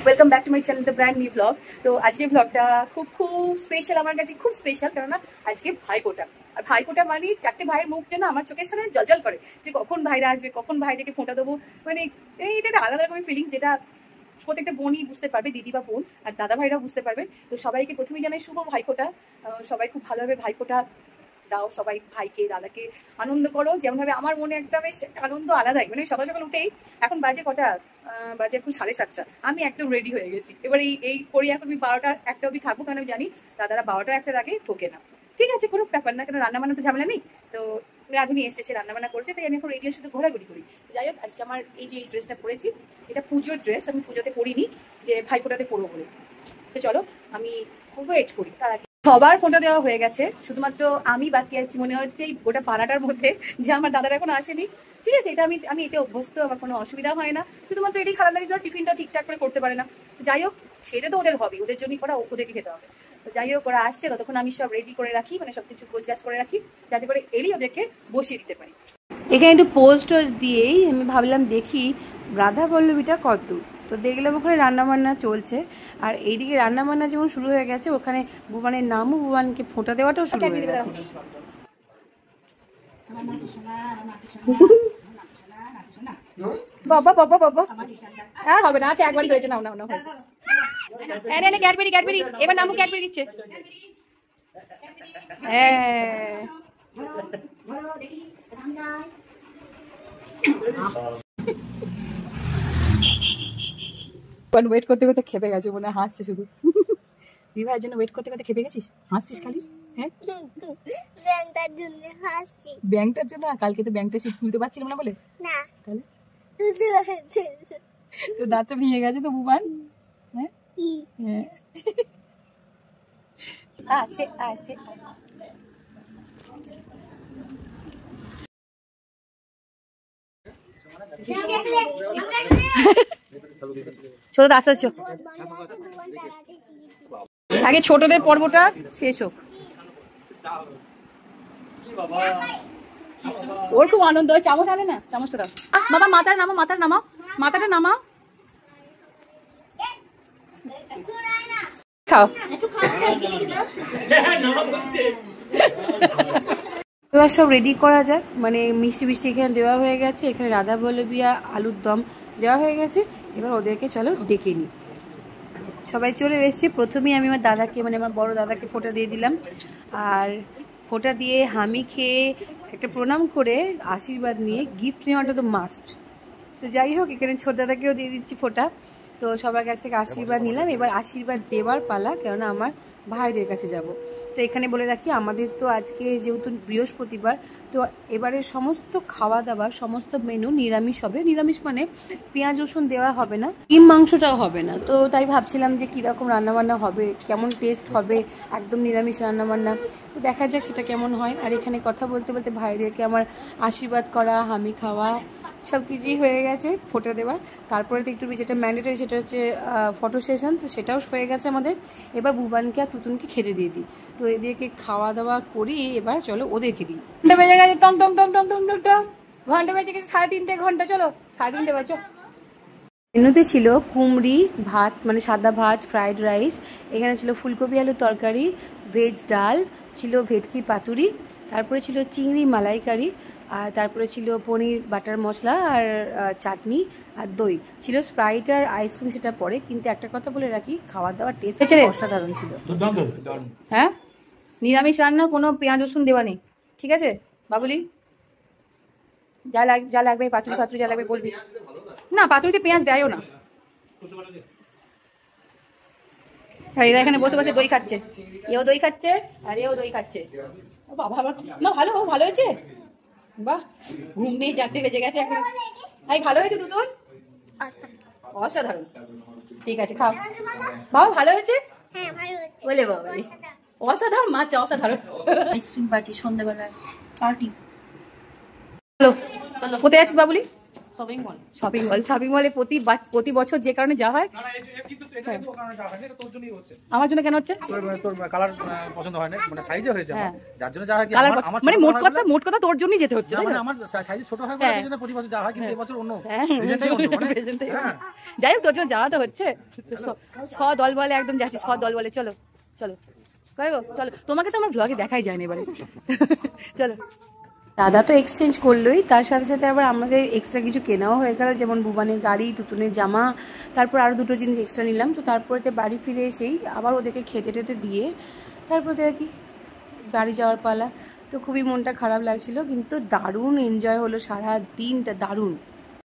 Welcome back to my channel the brand new blog. তো আজকে ব্লগটা খুব স্পেশাল, আমার কাছে খুব স্পেশাল, কেননা আজকে ভাইফোঁটা। আর ভাইফোঁটা মানে চারটে ভাইয়ের মুখ যেন আমার চোখের সামনে জলজল করে, যে কখন ভাইরা আসবে, কখন ভাইদেরকে ফোঁটা দেবো। মানে এটা একটা আলাদা রকমের ফিলিংস, যেটা প্রত্যেকটা বোনই বুঝতে পারবে, দিদি বা বোন আর দাদা ভাইরাও বুঝতে পারবে। তো সবাইকে প্রথমেই জানাই শুভ ভাইফোঁটা। সবাই খুব ভালোভাবে ভাইফোঁটা দাও, সবাই ভাইকে দাদাকে আনন্দ করো, যেমনভাবে আমার মনে একটা বেশ আনন্দ আলাদাই। মানে সকাল সকাল উঠেই, এখন বাজে কটা, বাজে এখন 7:30, আমি একদম রেডি হয়ে গেছি। এবার এই করি, এখন আমি 12টা 1টা অবধি থাকবো, কারণ আমি জানি দাদারা 12টা 1টার আগে ঢোকে না। ঠিক আছে, কোনো ব্যাপার না, কেন রান্নাবান্না তো ঝামেলা নেই। তো রাধুনি এসছে, সে রান্নাবান্না করছে, তাই আমি এখন রেডি শুধু ঘোরাঘুরি করি। যাই হোক, আজকে আমার এই যে ড্রেসটা পরেছি, এটা পুজোর ড্রেস, আমি পুজোতে পরিনি, যে ভাইফোঁটাতে পরবো বলে। তো চলো আমি ওয়েট করি। তার আগে সবার ফোঁটা দেওয়া হয়ে গেছে, শুধুমাত্র আমি বাকি আছি মনে হচ্ছে এই গোটা পাড়াটার মধ্যে, যে আমার দাদারা এখন আসেনি। ঠিক আছে, এটা আমি এতে অভ্যস্ত, আমার কোনো অসুবিধা হয় না। শুধুমাত্র এটাই খারাপ লাগছে, টিফিনটা ঠিকঠাক করে করতে পারে না। যাই হোক, খেতে তো ওদের হবে, ওদের জন্যই করা, ওদেরকে খেতে হবে। তো যাই হোক, ওরা আসছে, ততক্ষণ আমি সব রেডি করে রাখি, মানে সবকিছু গোছগাছ করে রাখি, যাতে করে এলেই ওদেরকে বসিয়ে দিতে পারি। এখানে একটু পোস্ট দিয়েই আমি ভাবলাম দেখি রাধা পল্লবীটা কত। তো দেখলাম ওখানে রান্নাবান্না চলছে, আর এইদিকে রান্নাবান্না যেমন শুরু হয়ে গেছে, ওখানে ভুবানের নামও, ভুবানকে ফোঁটা দেওয়াটাও শুরু হয়ে গেছে। বাবা বাবা বাবা, আর হবে না, আচ্ছা একবারই হয়েছে, নাও নাও নাও হয়েছে। এনে ক্যাডবেরি ক্যাডবেরি, এবার নামও ক্যাডবেরি দিচ্ছে। হ্যাঁ, ওয়েট করতে করতে খেপে গেছে, মনে হয় হাসছে শুধু। দিভাইয়ের জন্য ওয়েট করতে করতে খেপে গেছিস, হাসছিস খালি। হ্যাঁ, ব্যাংকটার জন্য হাসছি। ব্যাংকটার জন্য? কালকে তো ব্যাংকটা সিট খুলতে পারছিলাম না বলে। না, তাহলে তো দাঁতটা ভেঙে গেছে তো বুবান। হ্যাঁ, আসছে আসছে। ছোট আস্তে আস্তে, আগে ছোটদের পর্বটা শেষ হোক। ওর খুব আনন্দ হয়। চামচ আনে না, চামচটা দাও বাবা। মাথার নামা, মাথার নামা, মাথাটা নামা, খাও। এবার সব রেডি করা যাক, মানে মিষ্টি মিষ্টি এখানে দেওয়া হয়ে গেছে, এখানে রাধা পল্লবী আর আলুর দম দেওয়া হয়ে গেছে। এবার ওদেরকে চলো ডেকে নিই। সবাই চলে এসেছে। প্রথমেই আমি আমার দাদাকে, মানে আমার বড় দাদাকে ফোঁটা দিয়ে দিলাম, আর ফোঁটা দিয়ে হামি খেয়ে একটা প্রণাম করে আশীর্বাদ নিয়ে গিফট নেওয়াটা তো মাস্ট। তো যাই হোক, এখানে ছোট দাদাকেও দিয়ে দিচ্ছি ফোঁটা। তো সবার কাছ থেকে আশীর্বাদ নিলাম, এবার আশীর্বাদ দেওয়ার পালা, কেননা আমার ভাইদের কাছে যাব। তো এখানে বলে রাখি, আমাদের তো আজকে যেহেতু বৃহস্পতিবার, তো এবারে সমস্ত খাওয়া দাওয়া, সমস্ত মেনু নিরামিষ হবে। নিরামিষ মানে পেঁয়াজ রসুন দেওয়া হবে না, ডিম মাংসটাও হবে না। তো তাই ভাবছিলাম যে কীরকম রান্নাবান্না হবে, কেমন টেস্ট হবে, একদম নিরামিষ রান্নাবান্না। তো দেখা যাক সেটা কেমন হয়। আর এখানে কথা বলতে বলতে ভাইদেরকে আমার আশীর্বাদ করা, হামি খাওয়া সব কিছুই হয়ে গেছে, ফোঁটা দেওয়া। তারপরে তো একটু যেটা ম্যান্ডেটারি, সেটা হচ্ছে ফটো সেশন, তো সেটাও হয়ে গেছে আমাদের। এবার বুবানকে আর তুতুনকে খেতে দিয়ে দিই। তো এদেরকে খাওয়া দাওয়া করি, এবার চলো ওদেরকে দিই। ঘন্টা বেজে গেছে, টং টং টং টং টং টং টং, ঘন্টা বেজে গেছে 3:30 ঘন্টা, চলো 3:30 বাজো। মেনুতে ছিল কুমড়ি ভাত, মানে সাদা ভাত, ফ্রাইড রাইস, এখানে ছিল ফুলকপি আলুর তরকারি, ভেজ ডাল, ছিল ভেটকি পাতুরি, তারপরে ছিল চিংড়ি মালাইকারি, আর তারপরে ছিল পনির বাটার মশলা, আর চাটনি, আর দই ছিল। স্প্রাইট আর আইসক্রিম সেটা পরে, কিন্তু একটা কথা বলে রাখি, খাওয়া দাওয়ার টেস্ট অসাধারণ ছিল। হ্যাঁ, নিরামিষ রান্না, কোনো পেঁয়াজ রসুন দেওয়া নেই, ঠিক আছে বাবুলি? যা লাগবে, পাতুরি ফাতুরি যা লাগবে বলবি। না, পাতুরিতে পেঁয়াজ দেয়ও না। আর এরা এখানে বসে বসে দই খাচ্ছে, এও দই খাচ্ছে আর এও দই খাচ্ছে। বাবা, না ভালো হয়েছে, বাহ। ঘুম নেই, 4টে বেজে গেছে এখন। তাই ভালো হয়েছে দুতুন, অসাধারণ। ঠিক আছে, খাও বাবা, ভালো হয়েছে বলে বাবা, অসাধারণ মাছ, অসাধারণ। আইসক্রিম পার্টি, সন্ধ্যাবেলায় পার্টি। কোথায় আছিস বাবুলি? শপিং মলে প্রতি বছর যে কারণে যাওয়া হয়। আমার জন্য কেন হচ্ছে? তোর কালার পছন্দ হয় না, মানে সাইজে হয়েছে আমার, যার জন্য যাওয়া হয় কি আমার মানে মোট কথা তোর জন্যই যেতে হচ্ছে, মানে আমার সাইজে ছোট হয় বলে সেজন্য প্রতি বছর যাওয়া হয়, কিন্তু এবছর অন্য রিজনটাই অন্য, মানে যাই হোক তোর জন্য যাওয়া তো হচ্ছে। দল বলে একদম যাচ্ছি, দল বলে চলো চলো চলো। তোমাকে তো আমার ব্লগে দেখাই যায়নি এবারে। চলো। দাদা তো এক্সচেঞ্জ করলোই, তার সাথে সাথে আবার আমাদের এক্সট্রা কিছু কেনাও হয়ে গেল, যেমন বুবানের গাড়ি, তুতুনের জামা, তারপর আরও 2টো জিনিস এক্সট্রা নিলাম। তো তারপরে বাড়ি ফিরে এসেই আবার ওদেরকে খেতে টেতে দিয়ে তারপরে আর কি বাড়ি যাওয়ার পালা। তো খুবই মনটা খারাপ লাগছিল, কিন্তু দারুণ এনজয় হলো সারা দিনটা, দারুণ।